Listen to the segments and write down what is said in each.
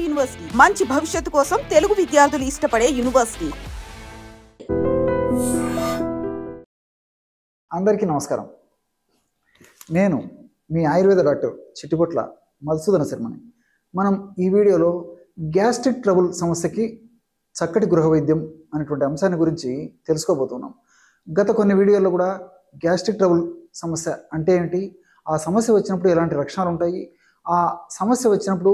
University మంచి భవిష్యత్తు కోసం తెలుగు విద్యార్థులు ఇష్టపడే యూనివర్సిటీ. అందరికీ నమస్కారం. నేను మీ ఆయుర్వేద డాక్టర్ చిట్టిపొట్ల మధుసూదన శర్మని. మనం ఈ వీడియోలో గ్యాస్ట్రిక్ ట్రబుల్ సమస్యకి చక్కటి గృహ వైద్యం అనేటువంటి అంశాన్ని గురించి తెలుసుకోబోతున్నాం. గత కొన్ని వీడియోల్లో కూడా గ్యాస్ట్రిక్ ట్రబుల్ సమస్య అంటే ఏంటి, ఆ సమస్య వచ్చినప్పుడు ఎలాంటి లక్షణాలు ఉంటాయి, ఆ సమస్య వచ్చినప్పుడు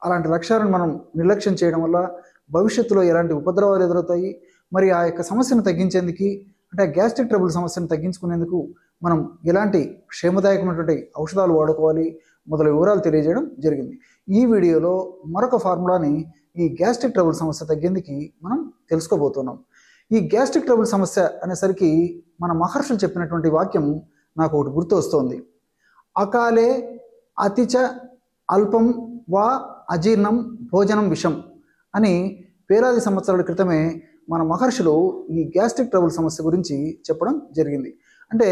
అలాంటి లక్షణాలను మనం నిర్లక్ష్యం చేయడం వల్ల భవిష్యత్తులో ఎలాంటి ఉపద్రవాలు ఎదురవుతాయి, మరి ఆ యొక్క సమస్యను తగ్గించేందుకు అంటే గ్యాస్ట్రిక్ ట్రబుల్ సమస్యను తగ్గించుకునేందుకు మనం ఎలాంటి క్షేమదాయకమైనటువంటి ఔషధాలు వాడుకోవాలి మొదలైన వివరాలు తెలియజేయడం జరిగింది. ఈ వీడియోలో మరొక ఫార్ములాని ఈ గ్యాస్ట్రిక్ ట్రబుల్ సమస్య తగ్గేందుకు మనం తెలుసుకోబోతున్నాం. ఈ గ్యాస్ట్రిక్ ట్రబుల్ సమస్య అనేసరికి మన మహర్షులు చెప్పినటువంటి వాక్యం నాకు ఒకటి గుర్తు వస్తోంది. అకాలే అతిచ అల్పం వా అజీర్ణం భోజనం విషం అని వేలాది సంవత్సరాల క్రితమే మన మహర్షులు ఈ గ్యాస్ట్రిక్ ట్రబుల్ సమస్య గురించి చెప్పడం జరిగింది. అంటే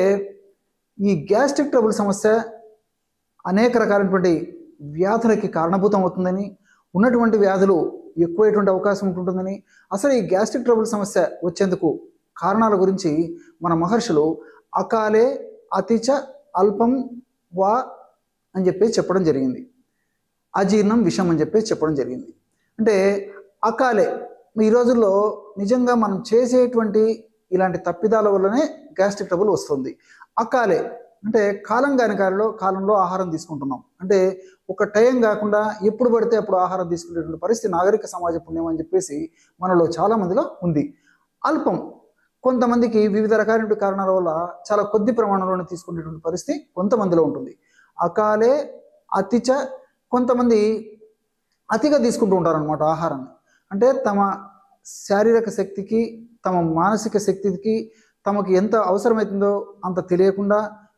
ఈ గ్యాస్ట్రిక్ ట్రబుల్ సమస్య అనేక రకాలైనటువంటి వ్యాధులకి కారణభూతం అవుతుందని, ఉన్నటువంటి వ్యాధులు ఎక్కువైనటువంటి అవకాశం ఉంటుందని, అసలు ఈ గ్యాస్ట్రిక్ ట్రబుల్ సమస్య వచ్చేందుకు కారణాల గురించి మన మహర్షులు అకాలే అతిచ అల్పం వా అని చెప్పేసి చెప్పడం జరిగింది. అజీర్ణం విషం అని చెప్పేసి చెప్పడం జరిగింది. అంటే అకాలే ఈ రోజుల్లో నిజంగా మనం చేసేటువంటి ఇలాంటి తప్పిదాల వల్లనే గ్యాస్ట్రిక్ ట్రబుల్ వస్తుంది. అకాలే అంటే కాలం కాని కాలంలో ఆహారం తీసుకుంటున్నాం, అంటే ఒక టైం కాకుండా ఎప్పుడు పడితే అప్పుడు ఆహారం తీసుకునేటువంటి పరిస్థితి నాగరిక సమాజ పుణ్యం అని చెప్పేసి మనలో చాలా మందిలో ఉంది. అల్పం కొంతమందికి వివిధ రకాలైన కారణాల వల్ల చాలా కొద్ది ప్రమాణంలోనే తీసుకునేటువంటి పరిస్థితి కొంతమందిలో ఉంటుంది. అకాలే అతిచ కొంతమంది అతిగా తీసుకుంటూ ఉంటారనమాట ఆహారాన్ని. అంటే తమ శారీరక శక్తికి, తమ మానసిక శక్తికి తమకు ఎంత అవసరమవుతుందో అంత తెలియకుండా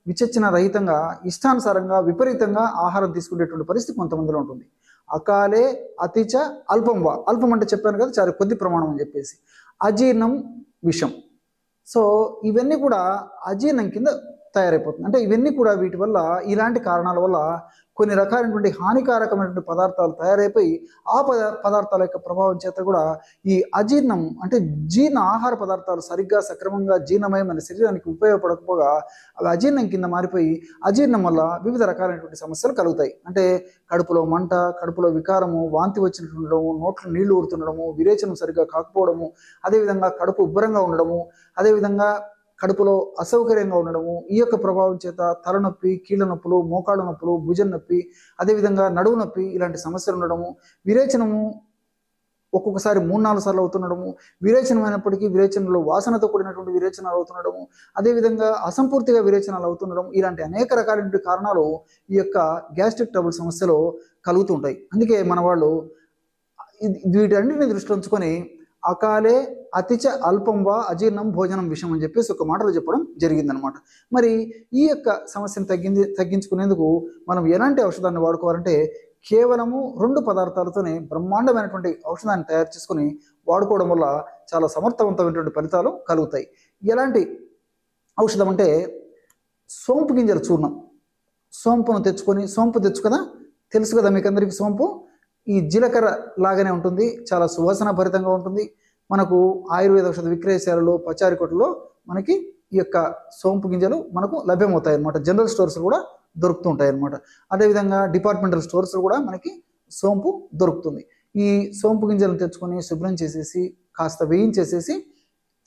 విచక్షణ రహితంగా ఇష్టానుసారంగా విపరీతంగా ఆహారం తీసుకునేటువంటి పరిస్థితి కొంతమందిలో ఉంటుంది. అకాలే అతిచ అల్పం వా, అల్పం అంటే చెప్పాను కదా చాలా కొద్ది ప్రమాణం అని చెప్పేసి. అజీర్ణం విషం. సో ఇవన్నీ కూడా అజీర్ణం కింద తయారైపోతుంది. అంటే ఇవన్నీ కూడా వీటి వల్ల ఇలాంటి కారణాల వల్ల కొన్ని రకాలైనటువంటి హానికారకమైనటువంటి పదార్థాలు తయారైపోయి ఆ పదార్థాల యొక్క ప్రభావం చేత కూడా ఈ అజీర్ణం అంటే ఆహార పదార్థాలు సరిగ్గా సక్రమంగా జీర్ణమై మన శరీరానికి ఉపయోగపడకపోగా అవి అజీర్ణం కింద మారిపోయి అజీర్ణం వల్ల వివిధ రకాలైనటువంటి సమస్యలు కలుగుతాయి. అంటే కడుపులో మంట, కడుపులో వికారము, వాంతి వచ్చినట్టుండడము, నోట్లో నీళ్లు ఊరుతుండడము, విరేచనం సరిగ్గా కాకపోవడము, అదేవిధంగా కడుపు ఉబ్బరంగా ఉండడము, అదేవిధంగా కడుపులో అసౌకర్యంగా ఉండడము, ఈ యొక్క ప్రభావం చేత తలనొప్పి, కీళ్ళ నొప్పులు, మోకాళ్ళ నొప్పులు, భుజం నొప్పి, అదేవిధంగా నడువు నొప్పి ఇలాంటి సమస్యలు ఉండడము, విరేచనము ఒక్కొక్కసారి 3-4 సార్లు అవుతుండడము, విరేచనమైనప్పటికీ విరేచనలో వాసనతో కూడినటువంటి విరేచనాలు అవుతుండడము, అదేవిధంగా అసంపూర్తిగా విరేచనాలు అవుతుండడం, ఇలాంటి అనేక రకాలైన కారణాలు ఈ యొక్క గ్యాస్ట్రిక్ ట్రబుల్ సమస్యలో కలుగుతూ ఉంటాయి. అందుకే మన వాళ్ళు వీటన్నిటిని దృష్టిలో ఉంచుకొని అకాలే అతిచ అల్పం వా అజీర్ణం భోజనం విషం అని చెప్పేసి ఒక మాటలు చెప్పడం జరిగిందనమాట. మరి ఈ యొక్క సమస్యను తగ్గించుకునేందుకు మనం ఎలాంటి ఔషధాన్ని వాడుకోవాలంటే కేవలము 2 పదార్థాలతోనే బ్రహ్మాండమైనటువంటి ఔషధాన్ని తయారు చేసుకుని వాడుకోవడం వల్ల చాలా సమర్థవంతమైనటువంటి ఫలితాలు కలుగుతాయి. ఎలాంటి ఔషధం అంటే సోంపు గింజల చూర్ణం. సోంపును తెచ్చుకొని, సోంపు తెలుసు కదా మీకు అందరికీ, సోంపు ఈ జీలకర్ర లాగానే ఉంటుంది, చాలా సువాసన భరితంగా ఉంటుంది. మనకు ఆయుర్వేద ఔషధ విక్రయశాలలో, పచారీ కొట్టులో మనకి ఈ యొక్క సోంపు గింజలు మనకు లభ్యమవుతాయి అన్నమాట. జనరల్ స్టోర్స్ కూడా దొరుకుతూ ఉంటాయి అన్నమాట. అదేవిధంగా డిపార్ట్మెంటల్ స్టోర్స్ కూడా మనకి సోంపు దొరుకుతుంది. ఈ సోంపు గింజలను తెచ్చుకొని శుభ్రం చేసేసి కాస్త వేయించేసేసి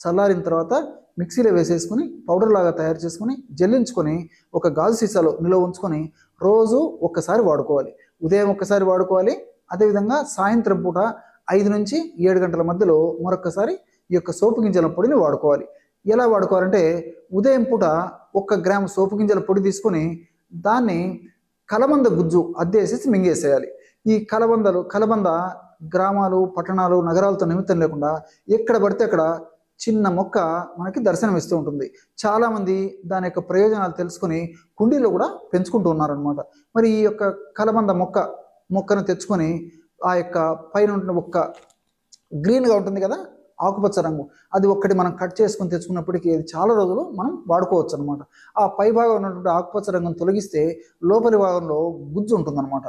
చల్లారిన తర్వాత మిక్సీలో వేసేసుకొని పౌడర్ లాగా తయారు చేసుకొని జల్లించుకొని ఒక గాజు సీసాలో నిల్వ ఉంచుకొని రోజు ఒక్కసారి వాడుకోవాలి. ఉదయం ఒక్కసారి వాడుకోవాలి, అదేవిధంగా సాయంత్రం పూట 5 నుంచి 7 గంటల మధ్యలో మరొకసారి ఈ యొక్క సోపు గింజల పొడిని వాడుకోవాలి. ఎలా వాడుకోవాలంటే ఉదయం పూట 1 గ్రాము సోపు గింజల పొడి తీసుకొని దాన్ని కలబంద గుజ్జు అద్దేసేసి మింగేసేయాలి. ఈ కలబంద గ్రామాలు, పట్టణాలు, నగరాలతో నిమిత్తం లేకుండా ఎక్కడ పడితే అక్కడ చిన్న మొక్క మనకి దర్శనమిస్తూ ఉంటుంది. చాలామంది దాని యొక్క ప్రయోజనాలు తెలుసుకొని కుండీలో కూడా పెంచుకుంటూ ఉన్నారనమాట. మరి ఈ యొక్క కలబంద మొక్కను తెచ్చుకొని ఆ యొక్క పైన ఉంటున్న ఒక్క గ్రీన్గా ఉంటుంది కదా ఆకుపచ్చ రంగు, అది ఒక్కటి మనం కట్ చేసుకొని తెచ్చుకున్నప్పటికీ అది చాలా రోజులు మనం వాడుకోవచ్చు అనమాట. ఆ పై భాగం ఉన్నటువంటి ఆకుపచ్చ రంగును తొలగిస్తే లోపలి భాగంలో గుజ్జు ఉంటుందన్నమాట.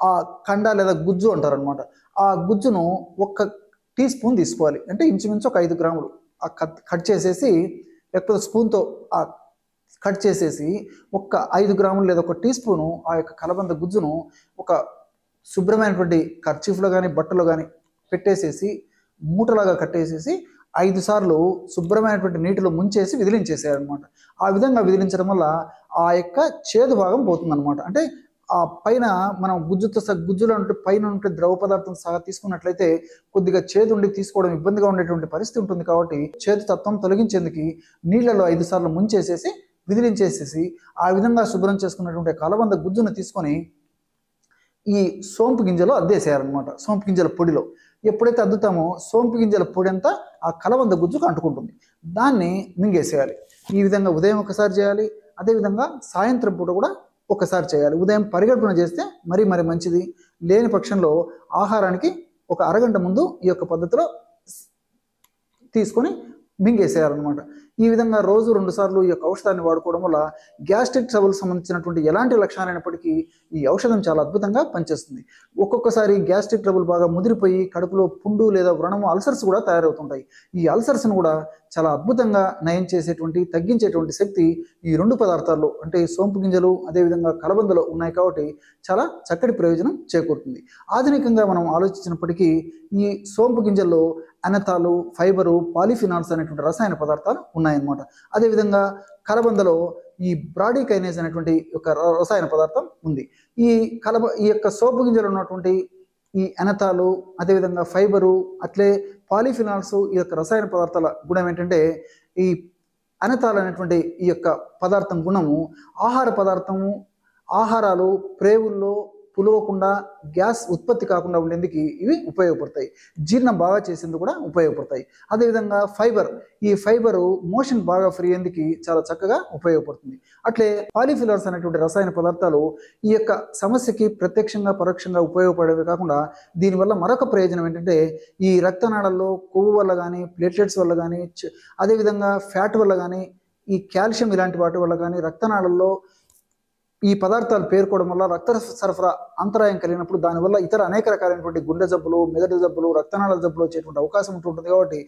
ఆ కండ లేదా గుజ్జు అంటారు అనమాట. ఆ గుజ్జును 1 టీ స్పూన్ తీసుకోవాలి. అంటే ఇంచుమించు ఒక 5 గ్రాములు కట్ చేసేసి, లేకపోతే స్పూన్తో కట్ చేసేసి 5 గ్రాములు లేదా 1 టీ స్పూను ఆ యొక్క కలబంద గుజ్జును ఒక శుభ్రమైనటువంటి కర్చీఫ్లో కానీ బట్టలో కానీ పెట్టేసేసి మూటలాగా కట్టేసేసి 5 సార్లు శుభ్రమైనటువంటి నీటిలో ముంచేసి విదిలించేసేయాలన్నమాట. ఆ విధంగా విదిలించడం వల్ల ఆ యొక్క చేదు భాగం పోతుందన్నమాట. అంటే ఆ పైన మనం గుజ్జులో ఉంటే పైన ఉంటే ద్రవ పదార్థం సహా తీసుకున్నట్లయితే కొద్దిగా చేదు ఉండి తీసుకోవడం ఇబ్బందిగా ఉండేటువంటి పరిస్థితి ఉంటుంది. కాబట్టి చేదు తత్వం తొలగించేందుకు నీళ్లలో 5 సార్లు ముంచేసేసి విదిలించేసేసి ఆ విధంగా శుభ్రం చేసుకున్నటువంటి కలబంద గుజ్జును తీసుకొని ఈ సోంపు గింజలో అద్దేసేయాలన్నమాట. సోంపు గింజల పొడిలో ఎప్పుడైతే అద్దుతామో సోంపు గింజల పొడి అంతా ఆ కలబంద గుజ్జుకు అంటుకుంటుంది. దాన్ని మింగేసేయాలి. ఈ విధంగా ఉదయం ఒకసారి చేయాలి, అదేవిధంగా సాయంత్రం పూట కూడా ఒకసారి చేయాలి. ఉదయం పరిగెడుపున చేస్తే మరీ మంచిది. లేని పక్షంలో ఆహారానికి ఒక అరగంట ముందు ఈ యొక్క పద్ధతిలో తీసుకొని మింగేసేయాలన్నమాట. ఈ విధంగా రోజు 2 సార్లు ఈ యొక్క ఔషధాన్ని వాడుకోవడం వల్ల గ్యాస్ట్రిక్ ట్రబుల్ సంబంధించినటువంటి ఎలాంటి లక్షణాలైనప్పటికీ ఈ ఔషధం చాలా అద్భుతంగా పనిచేస్తుంది. ఒక్కొక్కసారి గ్యాస్ట్రిక్ ట్రబుల్ బాగా ముదిరిపోయి కడుపులో పుండు లేదా వ్రణము అల్సర్స్ కూడా తయారవుతుంటాయి. ఈ అల్సర్స్ను కూడా చాలా అద్భుతంగా నయం చేసేటువంటి తగ్గించేటువంటి శక్తి ఈ 2 పదార్థాల్లో అంటే సోంపు గింజలు అదేవిధంగా కలబందలో ఉన్నాయి. కాబట్టి చాలా చక్కటి ప్రయోజనం చేకూరుతుంది. ఆధునికంగా మనం ఆలోచించినప్పటికీ ఈ సోంపు గింజల్లో అనతాలు, ఫైబరు, పాలిఫినాల్స్ అనేటువంటి రసాయన పదార్థాలు ఉన్నాయన్నమాట. అదేవిధంగా కలబందలో ఈ బ్రాడీకైనేజ్ అనేటువంటి ఒక రసాయన పదార్థం ఉంది. ఈ యొక్క సోంపు గింజలు ఉన్నటువంటి ఈ అనతాలు, అదేవిధంగా ఫైబరు, అట్లే పాలిఫినాల్స్ ఈ యొక్క రసాయన పదార్థాల గుణం ఏంటంటే ఈ అనతాలు అనేటువంటి ఈ యొక్క పదార్థం గుణము ఆహారాలు ప్రేవుల్లో పులవకుండా గ్యాస్ ఉత్పత్తి కాకుండా ఉండేందుకు ఇవి ఉపయోగపడతాయి. జీర్ణం బాగా చేసేందుకు కూడా ఉపయోగపడతాయి. అదేవిధంగా ఈ ఫైబరు మోషన్ బాగా ఫ్రీ అయ్యేందుకు చాలా చక్కగా ఉపయోగపడుతుంది. అట్లే పాలిఫినాల్స్ అనేటువంటి రసాయన పదార్థాలు ఈ యొక్క సమస్యకి ప్రత్యక్షంగా పరోక్షంగా ఉపయోగపడేవి కాకుండా దీనివల్ల మరొక ప్రయోజనం ఏంటంటే ఈ రక్తనాళాల్లో కొవ్వు వల్ల కానీ ప్లేట్లెట్స్ వల్ల కానీ అదేవిధంగా ఫ్యాట్ వల్ల కానీ ఈ కాల్షియం ఇలాంటి వాటి వల్ల కానీ రక్తనాళాల్లో ఈ పదార్థాలు పేర్కోవడం వల్ల రక్త సరఫరా అంతరాయం కలిగినప్పుడు దానివల్ల ఇతర అనేక రకాలైనటువంటి గుండె జబ్బులు, మెదడు జబ్బులు, రక్తనాళ జబ్బులు వచ్చేటువంటి అవకాశం ఉంటుంది. కాబట్టి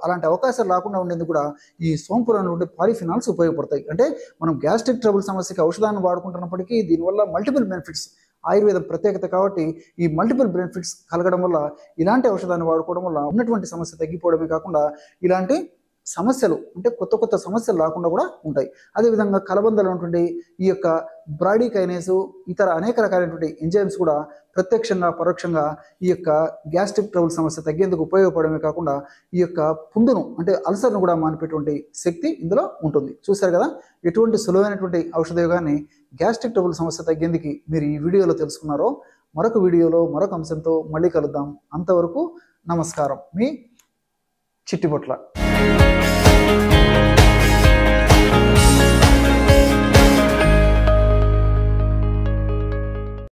అలాంటి అవకాశాలు రాకుండా ఉండేందుకు కూడా ఈ సోంపులో నుండి పాలిఫినాల్స్ ఉపయోగపడతాయి. అంటే మనం గ్యాస్ట్రిక్ ట్రబుల్ సమస్యకి ఔషధాన్ని వాడుకుంటున్నప్పటికీ దీనివల్ల మల్టిపుల్ బెనిఫిట్స్ ఆయుర్వేదం ప్రత్యేకత. కాబట్టి ఈ మల్టిపుల్ బెనిఫిట్స్ కలగడం వల్ల ఇలాంటి ఔషధాన్ని వాడుకోవడం వల్ల ఉన్నటువంటి సమస్య తగ్గిపోవడమే కాకుండా ఇలాంటి సమస్యలు అంటే కొత్త సమస్యలు రాకుండా కూడా ఉంటాయి. అదేవిధంగా కలబందలో ఉన్నటువంటి ఈ యొక్క బ్రాడీకైనేసు ఇతర అనేక రకాలైనటువంటి ఎంజైమ్స్ కూడా ప్రత్యక్షంగా పరోక్షంగా ఈ యొక్క గ్యాస్ట్రిక్ ట్రబుల్ సమస్య తగ్గేందుకు ఉపయోగపడమే కాకుండా ఈ యొక్క పుండును అంటే అల్సర్ను కూడా మానిపేటువంటి శక్తి ఇందులో ఉంటుంది. చూశారు కదా ఎటువంటి సులువైనటువంటి ఔషధయోగాన్ని గ్యాస్ట్రిక్ ట్రబుల్ సమస్య తగ్గేందుకు మీరు ఈ వీడియోలో తెలుసుకున్నారో. మరొక వీడియోలో మరొక అంశంతో మళ్ళీ కలుద్దాం. అంతవరకు నమస్కారం. మీ చిట్టిబొట్ల.